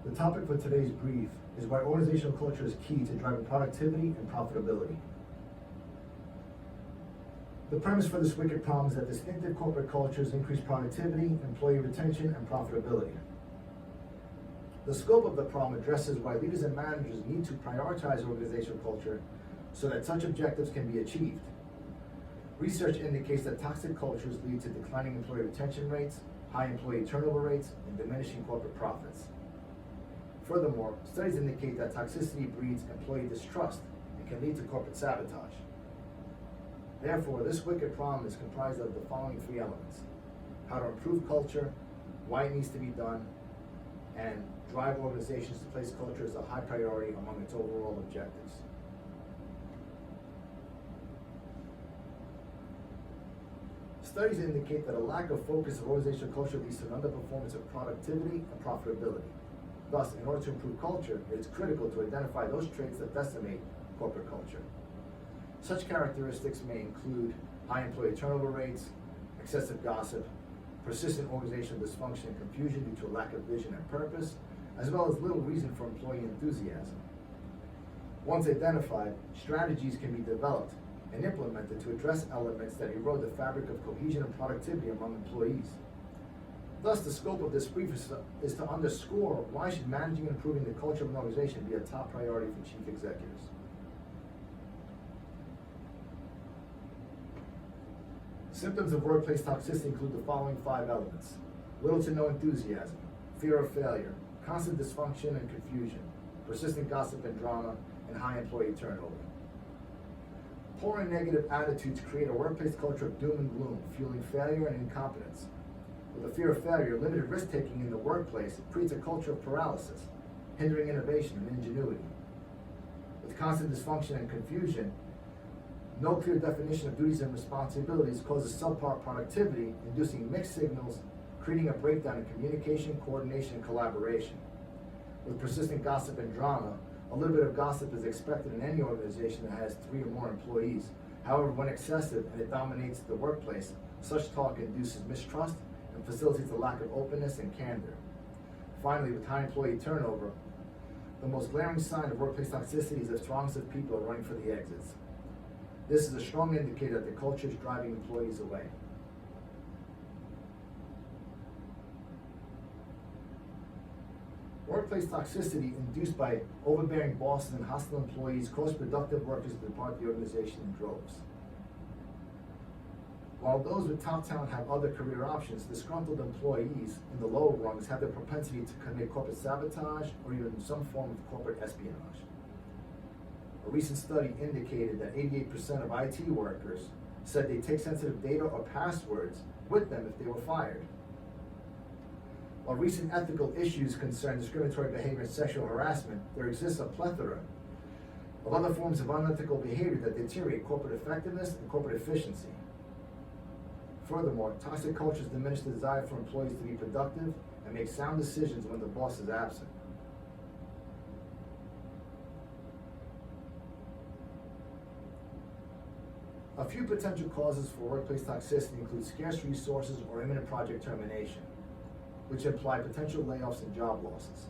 The topic for today's brief is why organizational culture is key to driving productivity and profitability. The premise for this wicked problem is that distinctive corporate cultures increase productivity, employee retention, and profitability. The scope of the problem addresses why leaders and managers need to prioritize organizational culture so that such objectives can be achieved. Research indicates that toxic cultures lead to declining employee retention rates, high employee turnover rates, and diminishing corporate profits. Furthermore, studies indicate that toxicity breeds employee distrust and can lead to corporate sabotage. Therefore, this wicked problem is comprised of the following three elements: how to improve culture, why it needs to be done, and drive organizations to place culture as a high priority among its overall objectives. Studies indicate that a lack of focus of organizational culture leads to an underperformance of productivity and profitability. Thus, in order to improve culture, it is critical to identify those traits that decimate corporate culture. Such characteristics may include high employee turnover rates, excessive gossip, persistent organizational dysfunction and confusion due to a lack of vision and purpose, as well as little reason for employee enthusiasm. Once identified, strategies can be developed and implemented to address elements that erode the fabric of cohesion and productivity among employees. Thus, the scope of this brief is to underscore why should managing and improving the culture of an organization be a top priority for chief executives. Symptoms of workplace toxicity include the following 5 elements: little to no enthusiasm, fear of failure, constant dysfunction and confusion, persistent gossip and drama, and high employee turnover. Poor and negative attitudes create a workplace culture of doom and gloom, fueling failure and incompetence. With a fear of failure, limited risk-taking in the workplace creates a culture of paralysis, hindering innovation and ingenuity. With constant dysfunction and confusion, no clear definition of duties and responsibilities causes subpar productivity, inducing mixed signals, creating a breakdown in communication, coordination, and collaboration. With persistent gossip and drama, a little bit of gossip is expected in any organization that has 3 or more employees. However, when excessive and it dominates the workplace, such talk induces mistrust and facilitates a lack of openness and candor. Finally, with high employee turnover, the most glaring sign of workplace toxicity is that throngs of people are running for the exits. This is a strong indicator that the culture is driving employees away. Workplace toxicity induced by overbearing bosses and hostile employees cause productive workers to depart the organization in droves. While those with top talent have other career options, disgruntled employees in the lower rungs have the propensity to commit corporate sabotage or even some form of corporate espionage. A recent study indicated that 88% of IT workers said they take sensitive data or passwords with them if they were fired. While recent ethical issues concern discriminatory behavior and sexual harassment, there exists a plethora of other forms of unethical behavior that deteriorate corporate effectiveness and corporate efficiency. Furthermore, toxic cultures diminish the desire for employees to be productive and make sound decisions when the boss is absent. A few potential causes for workplace toxicity include scarce resources or imminent project termination, which imply potential layoffs and job losses.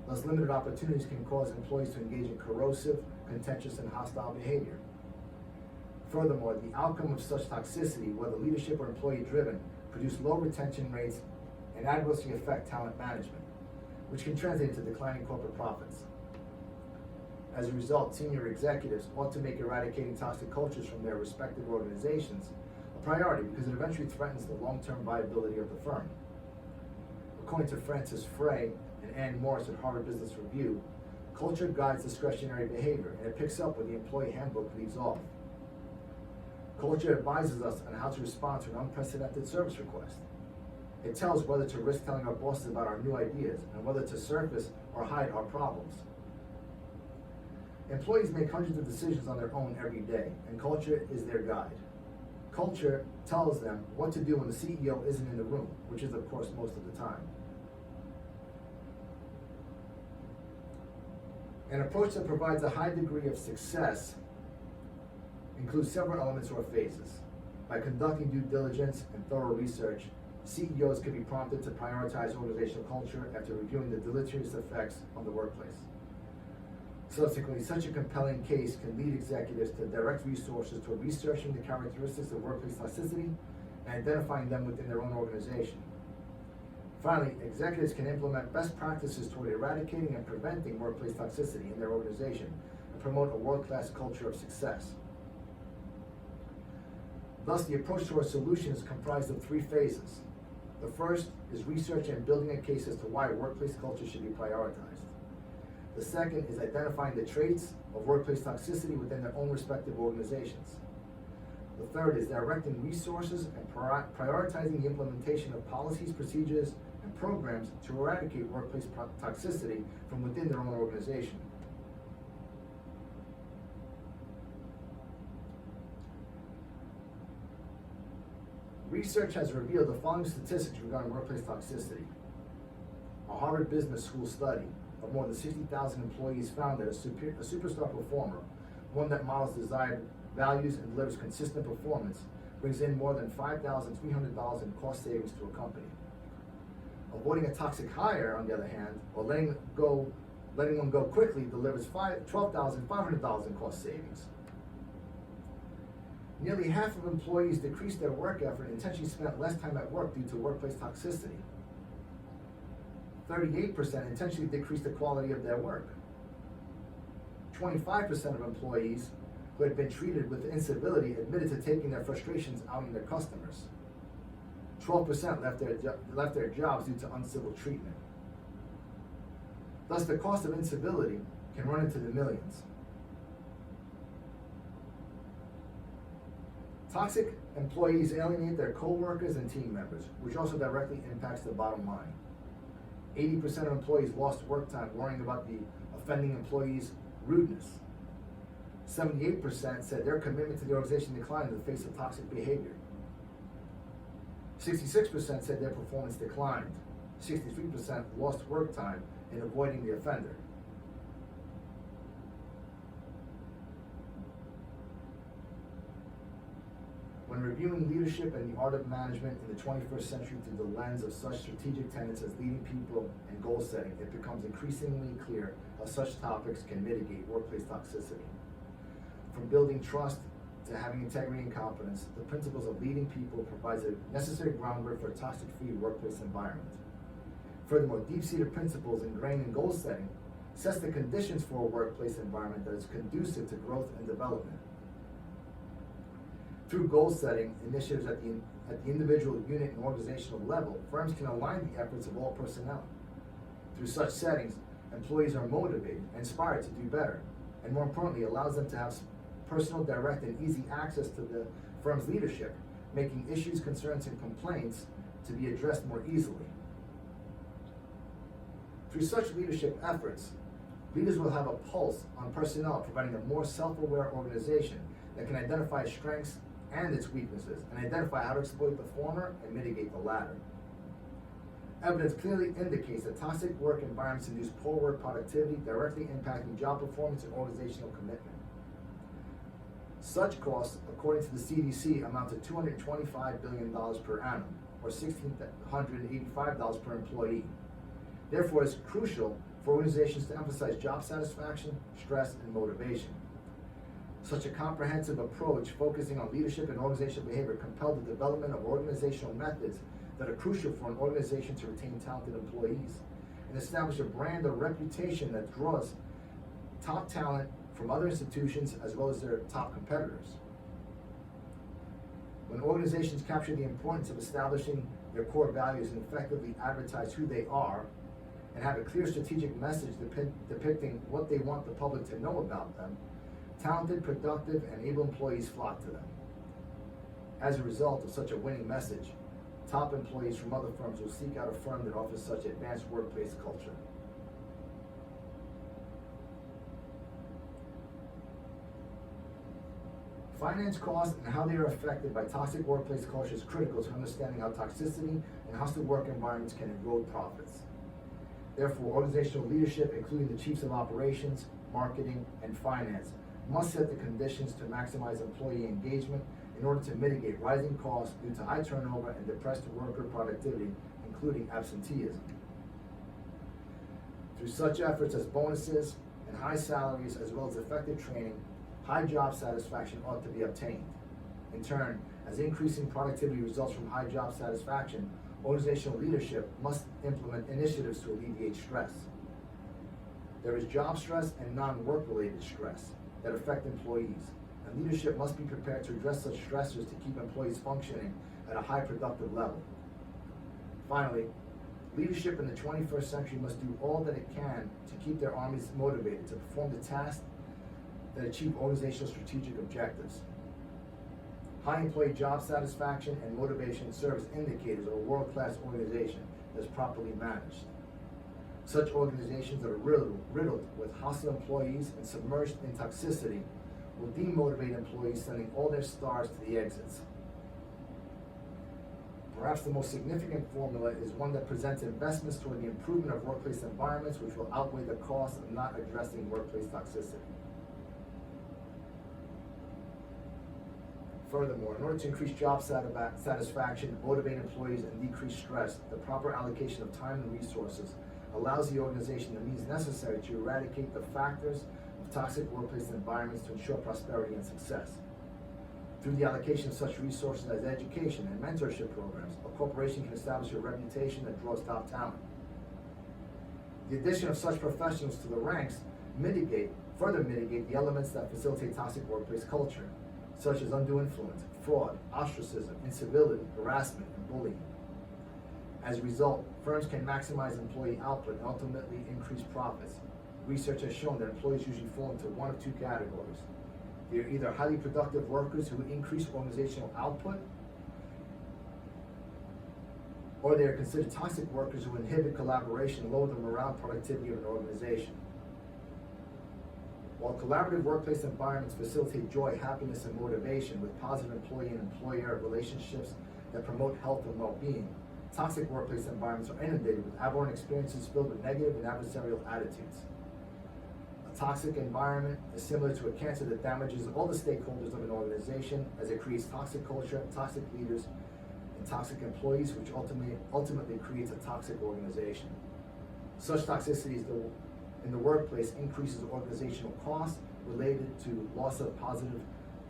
Thus, limited opportunities can cause employees to engage in corrosive, contentious, and hostile behavior. Furthermore, the outcome of such toxicity, whether leadership or employee-driven, produce low retention rates and adversely affect talent management, which can translate into declining corporate profits. As a result, senior executives ought to make eradicating toxic cultures from their respective organizations a priority because it eventually threatens the long-term viability of the firm. According to Francis Frey and Ann Morris at Harvard Business Review, culture guides discretionary behavior, and it picks up where the employee handbook leaves off. Culture advises us on how to respond to an unprecedented service request. It tells whether to risk telling our bosses about our new ideas and whether to surface or hide our problems. Employees make hundreds of decisions on their own every day, and culture is their guide. Culture tells them what to do when the CEO isn't in the room, which is, of course, most of the time. An approach that provides a high degree of success includes several elements or phases. By conducting due diligence and thorough research, CEOs could be prompted to prioritize organizational culture after reviewing the deleterious effects on the workplace. Subsequently, such a compelling case can lead executives to direct resources toward researching the characteristics of workplace toxicity and identifying them within their own organization. Finally, executives can implement best practices toward eradicating and preventing workplace toxicity in their organization and promote a world-class culture of success. Thus, the approach to our solution is comprised of 3 phases. The first is research and building a case as to why workplace culture should be prioritized. The second is identifying the traits of workplace toxicity within their own respective organizations. The third is directing resources and prioritizing the implementation of policies, procedures, and programs to eradicate workplace toxicity from within their own organization. Research has revealed the following statistics regarding workplace toxicity. A Harvard Business School study of more than 60,000 employees found that a superstar performer, one that models desired values and delivers consistent performance, brings in more than $5,300 in cost savings to a company. Avoiding a toxic hire, on the other hand, or letting one go quickly delivers $12,500 in cost savings. Nearly half of employees decreased their work effort and intentionally spent less time at work due to workplace toxicity. 38% intentionally decreased the quality of their work. 25% of employees who had been treated with incivility admitted to taking their frustrations out on their customers. 12% left their jobs due to uncivil treatment. Thus, the cost of incivility can run into the millions. Toxic employees alienate their co-workers and team members, which also directly impacts the bottom line. 80% of employees lost work time worrying about the offending employee's rudeness. 78% said their commitment to the organization declined in the face of toxic behavior. 66% said their performance declined. 63% lost work time in avoiding the offender. When reviewing leadership and the art of management in the 21st century through the lens of such strategic tenets as leading people and goal setting, it becomes increasingly clear how such topics can mitigate workplace toxicity. From building trust to having integrity and competence, the principles of leading people provides a necessary groundwork for a toxic-free workplace environment. Furthermore, deep-seated principles ingrained in goal setting sets the conditions for a workplace environment that is conducive to growth and development. Through goal setting initiatives at the individual, unit, and organizational level, firms can align the efforts of all personnel. Through such settings, employees are motivated and inspired to do better, and more importantly, allows them to have personal, direct, and easy access to the firm's leadership, making issues, concerns, and complaints to be addressed more easily. Through such leadership efforts, leaders will have a pulse on personnel, providing a more self-aware organization that can identify strengths and its weaknesses, and identify how to exploit the former and mitigate the latter. Evidence clearly indicates that toxic work environments induce poor work productivity, directly impacting job performance and organizational commitment. Such costs, according to the CDC, amount to $225 billion per annum, or $1,685 per employee. Therefore, it's crucial for organizations to emphasize job satisfaction, stress, and motivation. Such a comprehensive approach focusing on leadership and organizational behavior compelled the development of organizational methods that are crucial for an organization to retain talented employees and establish a brand or reputation that draws top talent from other institutions as well as their top competitors. When organizations capture the importance of establishing their core values and effectively advertise who they are and have a clear strategic message depicting what they want the public to know about them, talented, productive, and able employees flock to them. As a result of such a winning message, top employees from other firms will seek out a firm that offers such advanced workplace culture. Finance costs and how they are affected by toxic workplace culture is critical to understanding how toxicity and hostile work environments can erode profits. Therefore, organizational leadership, including the chiefs of operations, marketing, and finance, must set the conditions to maximize employee engagement, in order to mitigate rising costs due to high turnover and depressed worker productivity, including absenteeism. Through such efforts as bonuses and high salaries, as well as effective training, high job satisfaction ought to be obtained. In turn, as increasing productivity results from high job satisfaction, organizational leadership must implement initiatives to alleviate stress. There is job stress and non-work related stress that affect employees, and leadership must be prepared to address such stressors to keep employees functioning at a high productive level. Finally, leadership in the 21st century must do all that it can to keep their armies motivated to perform the tasks that achieve organizational strategic objectives. High employee job satisfaction and motivation serve as indicators of a world-class organization that is properly managed. Such organizations that are riddled with hostile employees and submerged in toxicity will demotivate employees, sending all their stars to the exits. Perhaps the most significant formula is one that presents investments toward the improvement of workplace environments, which will outweigh the cost of not addressing workplace toxicity. Furthermore, in order to increase job satisfaction, motivate employees, and decrease stress, the proper allocation of time and resources allows the organization the means necessary to eradicate the factors of toxic workplace environments to ensure prosperity and success. Through the allocation of such resources as education and mentorship programs, a corporation can establish a reputation that draws top talent. The addition of such professionals to the ranks further mitigate the elements that facilitate toxic workplace culture, such as undue influence, fraud, ostracism, incivility, harassment, and bullying. As a result, firms can maximize employee output and ultimately increase profits. Research has shown that employees usually fall into one of two categories. They are either highly productive workers who increase organizational output, or they are considered toxic workers who inhibit collaboration and lower the morale and productivity of an organization. While collaborative workplace environments facilitate joy, happiness, and motivation with positive employee and employer relationships that promote health and well-being, toxic workplace environments are inundated with aberrant experiences filled with negative and adversarial attitudes. A toxic environment is similar to a cancer that damages all the stakeholders of an organization, as it creates toxic culture, toxic leaders, and toxic employees, which ultimately creates a toxic organization. Such toxicity in the workplace increases organizational costs related to loss of positive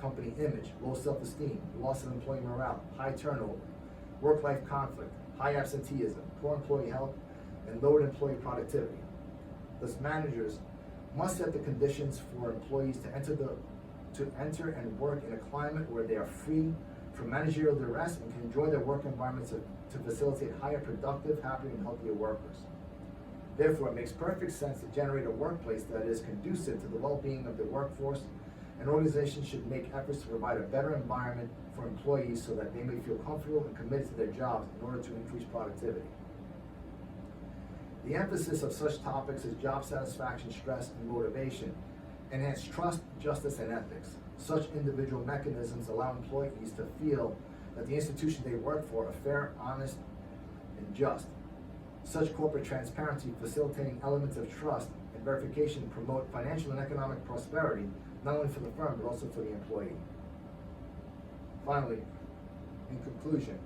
company image, low self-esteem, loss of employee morale, high turnover, work-life conflict, high absenteeism, poor employee health, and lowered employee productivity. Thus, managers must set the conditions for employees to enter and work in a climate where they are free from managerial duress and can enjoy their work environments to facilitate higher productive, happier, and healthier workers. Therefore, it makes perfect sense to generate a workplace that is conducive to the well-being of the workforce. An organization should make efforts to provide a better environment for employees so that they may feel comfortable and committed to their jobs in order to increase productivity. The emphasis of such topics as job satisfaction, stress, and motivation enhance trust, justice, and ethics. Such individual mechanisms allow employees to feel that the institution they work for are fair, honest, and just. Such corporate transparency, facilitating elements of trust and verification, promote financial and economic prosperity, not only for the firm, but also for the employee. Finally, in conclusion,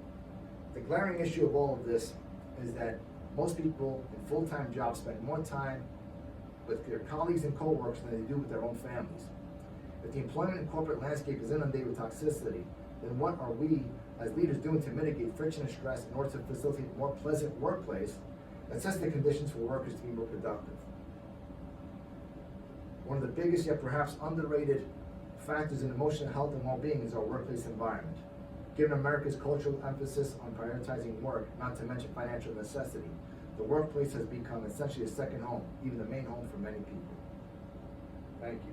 the glaring issue of all of this is that most people in full-time jobs spend more time with their colleagues and co-workers than they do with their own families. If the employment and corporate landscape is inundated with toxicity, then what are we as leaders doing to mitigate friction and stress in order to facilitate a more pleasant workplace that sets the conditions for workers to be more productive? One of the biggest yet perhaps underrated factors in emotional health and well-being is our workplace environment. Given America's cultural emphasis on prioritizing work, not to mention financial necessity, the workplace has become essentially a second home, even the main home for many people. Thank you.